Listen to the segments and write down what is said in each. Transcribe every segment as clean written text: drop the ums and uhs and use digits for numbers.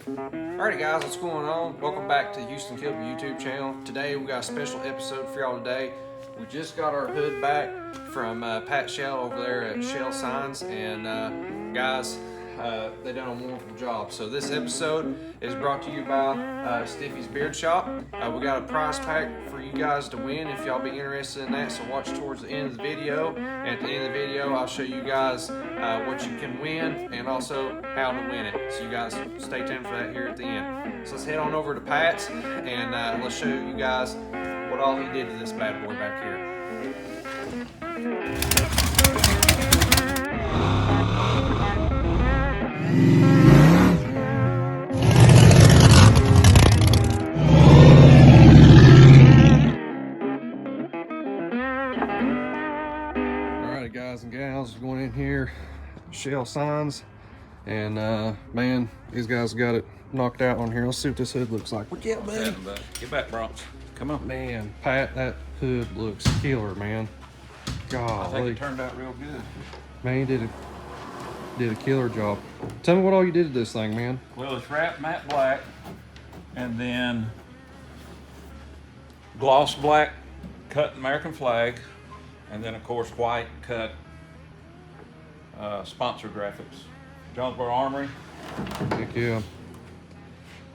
Alrighty guys, what's going on? Welcome back to Houston Kilby YouTube channel. Today we got a special episode for y'all today. We just got our hood back from Pat Shell over there at Shell Signs, and guys, they done a wonderful job. So this episode is brought to you by Stiffy's Beard Shop. We got a prize pack for you guys to win if y'all be interested in that, so watch towards the end of the video. And at the end of the video, I'll show you guys what you can win and also how to win it. So you guys stay tuned for that here at the end. So let's head on over to Pat's and let's show you guys what all he did to this bad boy back here. Alright guys and gals, going in here, Shell Signs, and man, these guys got it knocked out on here. Let's see what this hood looks like. What you got, buddy? Get back, Bronx. Come on. Man, Pat, that hood looks killer, man. God, I think it turned out real good. Man, he did a killer job. Tell me what all you did to this thing, man. Well, it's wrapped matte black, and then gloss black cut American flag, and then of course white cut sponsor graphics. Jonesborough Armory. Heck yeah.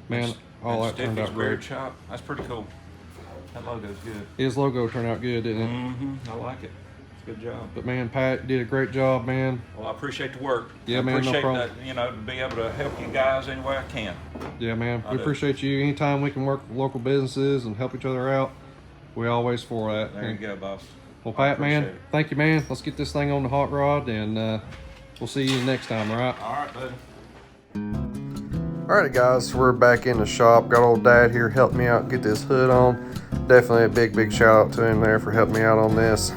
Man, all that turned out great. Beard Shop. That's pretty cool. That logo's good. His logo turned out good, didn't it? Mm-hmm. I like it. It's a good job. But man, Pat did a great job, man. Well, I appreciate the work. Yeah, I man, no appreciate problem. that, you know, to be able to help you guys any way I can. Yeah, man, we do. appreciate you. Anytime we can work with local businesses and help each other out, we always for that. There you go, boss. Well, I Pat, man, appreciate it. thank you, man. Let's get this thing on the hot rod, and we'll see you next time, all right? All right, buddy. Alrighty guys, we're back in the shop. Got old Dad here helping me out get this hood on. Definitely a big shout out to him there for helping me out on this.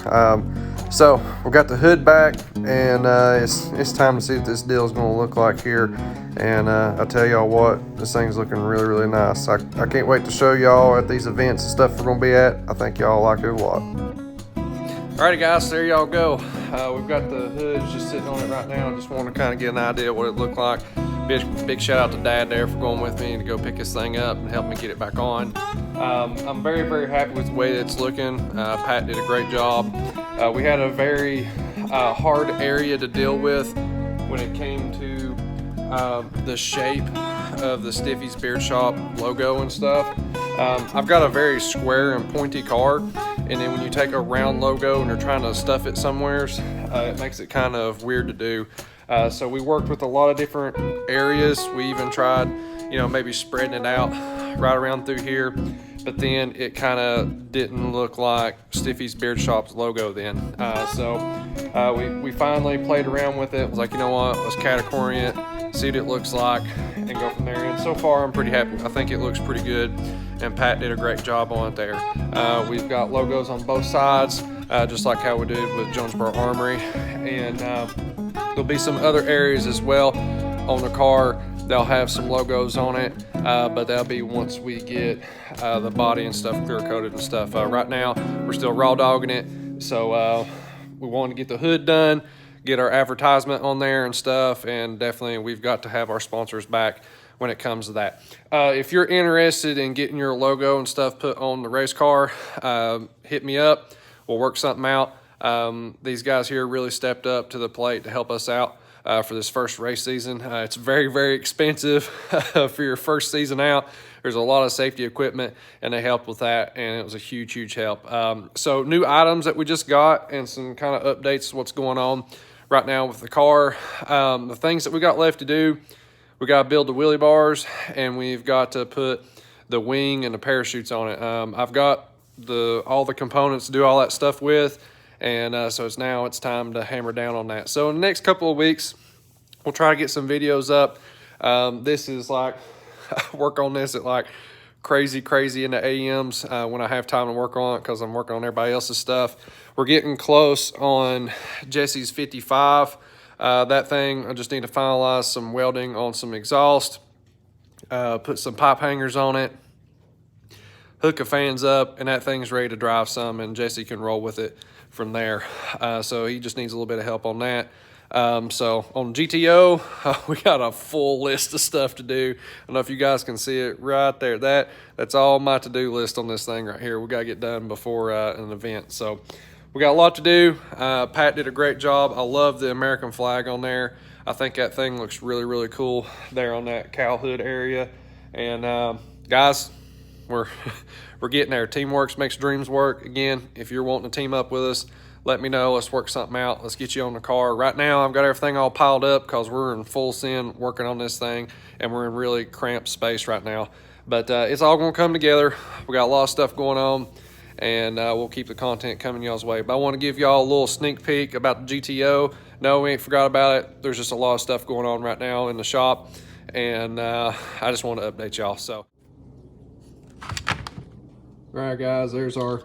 So we got the hood back, and it's time to see what this deal is going to look like here. And I tell y'all what, this thing's looking really nice. I can't wait to show y'all at these events and stuff we're going to be at. I think y'all like it a lot. Alrighty guys, there y'all go. We've got the hoods just sitting on it right now. I just want to kind of get an idea of what it looked like. Big shout out to Dad there for going with me to go pick this thing up and help me get it back on. I'm very happy with the way it's looking. Pat did a great job. We had a very hard area to deal with when it came to the shape of the Stiffy's Beard Shop logo and stuff. I've got a very square and pointy car, and then when you take a round logo and you're trying to stuff it somewhere, it makes it kind of weird to do. So we worked with a lot of different areas. We even tried, maybe spreading it out right around through here, but then it kind of didn't look like Stiffy's Beard Shop's logo then. We finally played around with it. It was like, you know what, let's category it, see what it looks like, and go from there. And so far, I'm pretty happy. I think it looks pretty good, and Pat did a great job on it there. We've got logos on both sides, just like how we did with Jonesborough Armory, and there'll be some other areas as well on the car. They'll have some logos on it, but that'll be once we get the body and stuff clear coated and stuff. Right now, we're still raw dogging it, so we want to get the hood done, get our advertisement on there and stuff, and definitely we've got to have our sponsors back when it comes to that. If you're interested in getting your logo and stuff put on the race car, hit me up. We'll work something out. These guys here really stepped up to the plate to help us out for this first race season. It's very expensive for your first season out. There's a lot of safety equipment, and they helped with that, and it was a huge help. So new items that we just got and some kind of updates of what's going on right now with the car. The things that we got left to do, we got to build the wheelie bars, and we've got to put the wing and the parachutes on it. I've got all the components to do all that stuff with, and so it's time to hammer down on that. So in the next couple of weeks, we'll try to get some videos up. This is like, I work on this at like crazy in the AMs when I have time to work on it, because I'm working on everybody else's stuff. We're getting close on Jesse's 55. That thing, I just need to finalize some welding on some exhaust, put some pipe hangers on it, hook a fans up, and that thing's ready to drive some, and Jesse can roll with it from there. So he just needs a little bit of help on that. So on GTO, we got a full list of stuff to do. I don't know if you guys can see it right there. That's all my to-do list on this thing right here. We got to get done before an event. So we got a lot to do. Pat did a great job. I love the American flag on there. I think that thing looks really, really cool there on that cow hood area. And guys, we're getting there. Teamwork makes dreams work. Again, if you're wanting to team up with us, let me know. Let's work something out. Let's get you on the car. Right now, I've got everything all piled up because we're in full send working on this thing, and we're in really cramped space right now. But it's all going to come together. We got a lot of stuff going on, and we'll keep the content coming y'all's way. But I want to give y'all a little sneak peek about the GTO. No, we ain't forgot about it. There's just a lot of stuff going on right now in the shop, and I just want to update y'all. So, all right, guys, there's our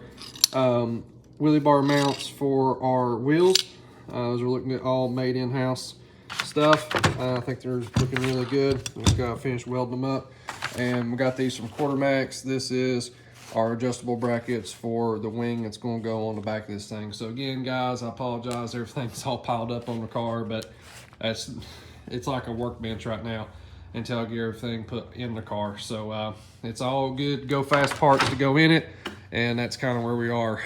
wheelie bar mounts for our wheels. As we're looking at all made in-house stuff. I think they're looking really good. Just got to finish welding them up. And we got these from Quartermax. This is our adjustable brackets for the wing that's going to go on the back of this thing. So again, guys, I apologize. Everything's all piled up on the car, but it's like a workbench right now until I get everything put in the car. So it's all good go fast parts to go in it. And that's kind of where we are.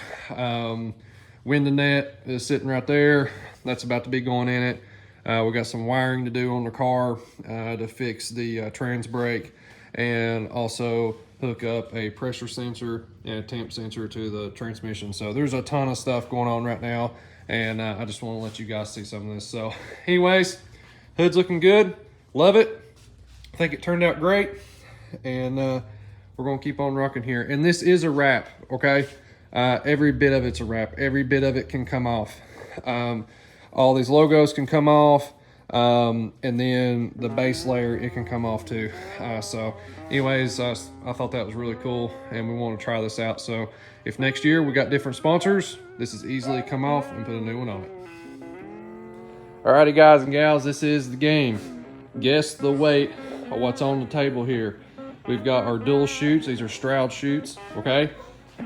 Window net is sitting right there. That's about to be going in it. We got some wiring to do on the car to fix the trans brake, and also hook up a pressure sensor and a temp sensor to the transmission. So there's a ton of stuff going on right now, and I just want to let you guys see some of this. So anyways, hood's looking good. Love it. I think it turned out great, and we're gonna keep on rocking here. And this is a wrap, okay? Every bit of it's a wrap. Every bit of it can come off. All these logos can come off, and then the base layer, it can come off too. So anyways, I thought that was really cool, and we want to try this out. So if next year we got different sponsors, this is easily come off and put a new one on it. Alrighty, guys and gals, this is the game. Guess the weight of what's on the table here. We've got our dual chutes. These are Stroud chutes, okay?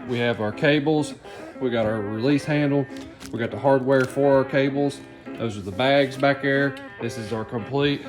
We have our cables. We got our release handle. We got the hardware for our cables. Those are the bags back there. This is our complete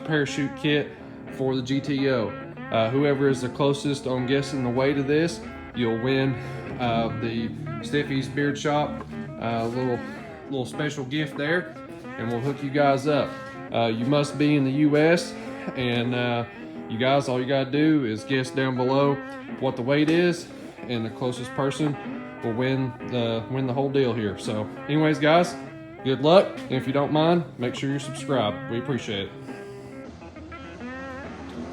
parachute kit for the GTO. Whoever is the closest on guessing the weight of this, you'll win the Stiffy's Beard Shop little special gift there, and we'll hook you guys up. You must be in the US, and you guys, all you gotta do is guess down below what the weight is, and the closest person will win the whole deal here. So anyways, guys, good luck. And if you don't mind, make sure you're subscribed. We appreciate it.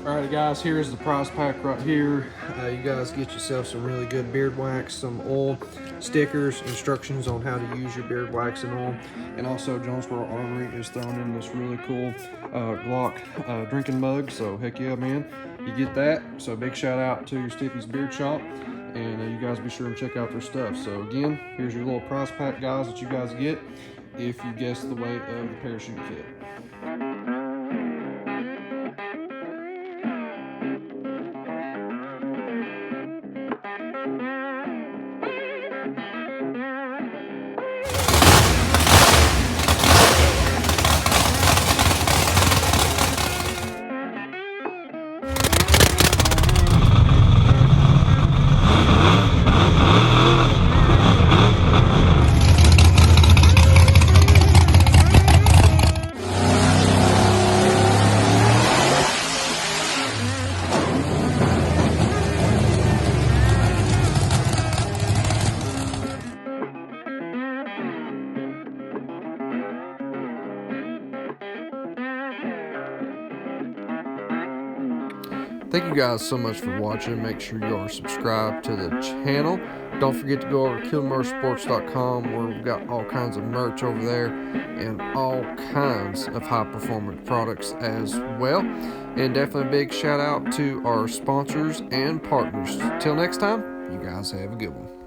Alright, guys, here's the prize pack right here. You guys get yourself some really good beard wax, some oil, stickers, instructions on how to use your beard wax and oil, and also Jonesborough Armory is throwing in this really cool Glock drinking mug. So heck yeah, man, you get that. So big shout out to Stiffy's Beard Shop, and you guys be sure to check out their stuff. So again, here's your little prize pack, guys, that you guys get if you guess the weight of the parachute kit. Thank you guys so much for watching. Make sure you are subscribed to the channel. Don't forget to go over to KilmerSports.com, where we've got all kinds of merch over there and all kinds of high performance products as well. And definitely a big shout out to our sponsors and partners. Till next time, you guys have a good one.